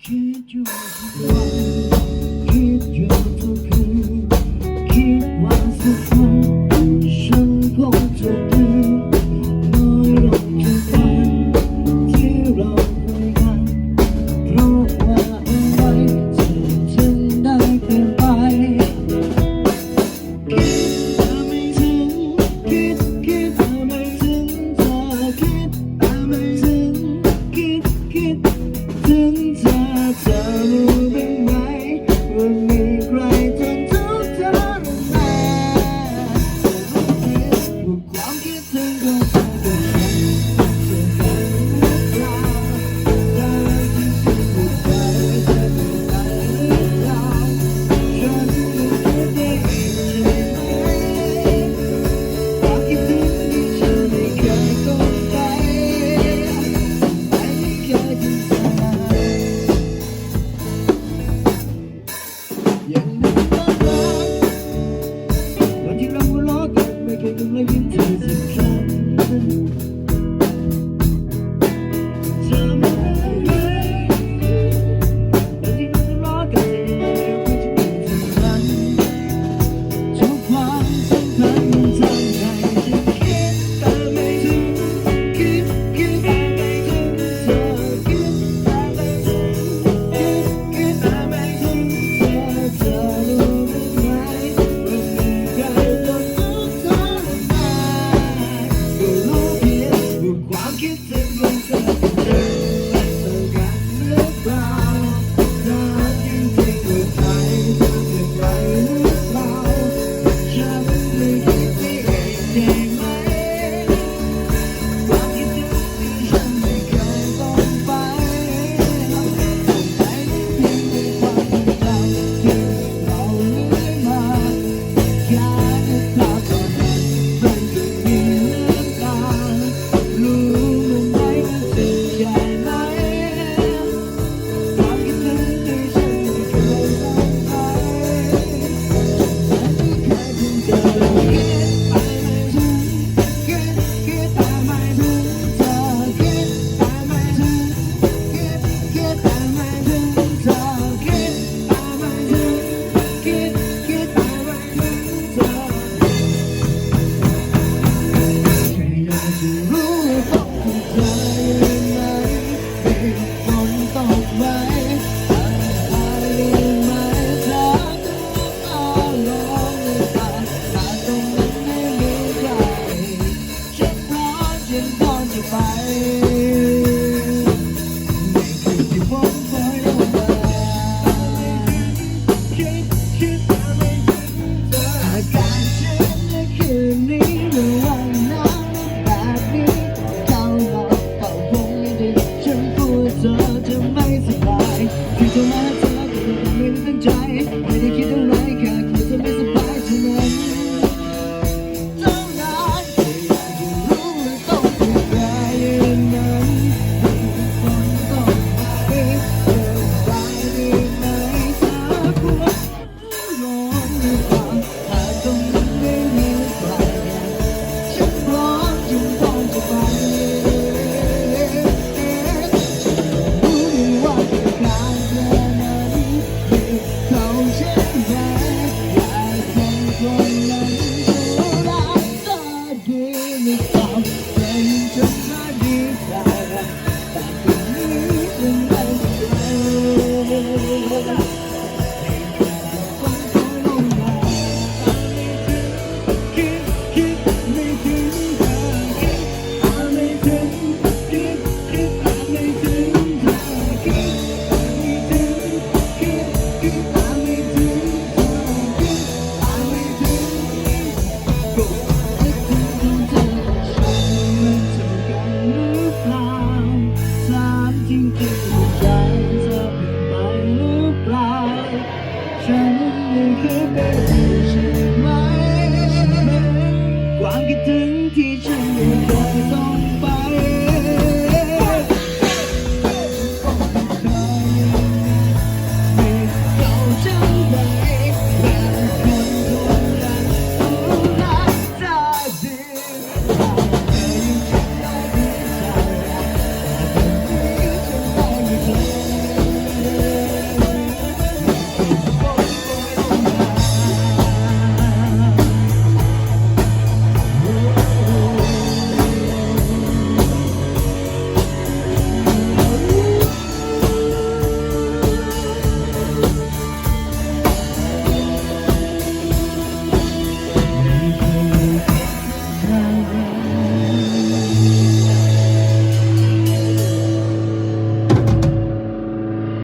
คิดอยู่ทุกวันคิดอยู่ทุกคืนคิดว่าสักวันฉันคงจะลืมน้อยลงทุกวันที่เราคุยกันเพราะว่าอะไรเธอจึงได้เปลี่ยนไปคิดแต่ไม่ถึงคิดแต่ไม่ถึงเธอคิดแต่ไม่ถึงคิดถึงเธอรู้บ้างไหมว่ามีใครทนทุกข์ทรมานว่าความคิดถึงของเธอกับฉันจะได้หรือเปล่าได้ที่สุดหัวใจจะเป็นไปหรือเปล่าฉันยังคิดได้อีกใช่ไหมความคิดถึงที่ฉันไม่เคยกดไปไม่เคยถึงเธอยังนึกตอนนั้นวันที่เราหัวเราะกันไม่เคยลืมและยิ้มเธอสักครั้งเธอไม่เคยวันที่เราหัวเราะกันจะยังไงก็ไม่จะเป็นเท่านั้นทุกความสัมพันธ์มันทำให้ฉันคิดแต่ไม่ถึงคิดแต่ไม่ถึงเธอคิดแต่ไม่ถึงคิดแต่ไม่ถึงเธอรู้บ้างไหมว่ามีใครทนทุกข์ทรมานก็รู้เพียงว่าความคิดถึงของเธอกับฉันมันเท่ากันหรือเปล่าถ้าจริงๆว่าใจเธอเปลี่ยนไปหรือเปล่าฉันไม่คิดไปเองได้ไหมความคิดถึงที่ฉันไม่เคยต้องไปส่งไปได้เพียงในความทรงจำที่เราเลื่อยมาแค่นึกภาพตอนนั้นมันก็มีน้ำตารู้มั้ยว่าเจ็บแค่ไหนความคิดถึงที่ฉันไม่เคยต้องไปฉันไม่เคยถึงเธอคิดแต่ไม่ถึงเธอคิดแต่ไม่ถึงคิดแต่ไม่ถึงเธอคิดแต่ไม่ถึงแต่ไม่ถึงเธอแค่อยากจะรู้ว่าต้องทำใจยังไงมีฝนตกไหมอะไรไหมเธอต้องร้องหรือเปล่าถ้าตรงนั้นไม่มีใครฉันพร้อมจะไปในคืนที่ฝนโปรยลงมาคิดแต่ไม่ถึงเธออาการฉันในคืนนี้ระหว่างน้ำแบบนี้เข้ามาเป่าคงไม่ดีฉันกลัวเธอจะไม่สบายที่โทรมาเธอก็ไม่ได้ตั้งใจไม่ได้คิดอะไรแค่กลัวเธอไม่สบายเท่านั้นเท่านั้นแค่อยากจะรู้ว่าต้องเป็นใครอย่างนั้นฝนตกไหมเธอสบายดีไหมเธอกลัวร้อนหรือเปล่าหากตรงนั้นไม่มีใครฉันพร้อมจะไปจะรู้ดีว่าเป็นการเธอนั้นมีเขาใช่ไหมอยากให้คนนั้นเขารักเธอดีหรือเปล่าเป็นจนมาดีกว่าแต่คนนี้ฉันไม่ใช่ฝนตกลงมาคิดไม่ถึงเธอคิดแต่ไม่ถึงคิดแต่ไม่ถึงเธอคิดแต่ไม่ถึงคิดแต่ไม่ถึงเธอคิดแต่ไม่ถึงก็คิดถึงของเธอกับฉันมันเท่ากันหรือเปล่าถามจริงๆว่าใจเธอเปลี่ยนไปหรือเปล่าฉันยังเคยเป็นอยู่ใช่ไหมความคิดถึงที่ฉันไม่เคยต้อง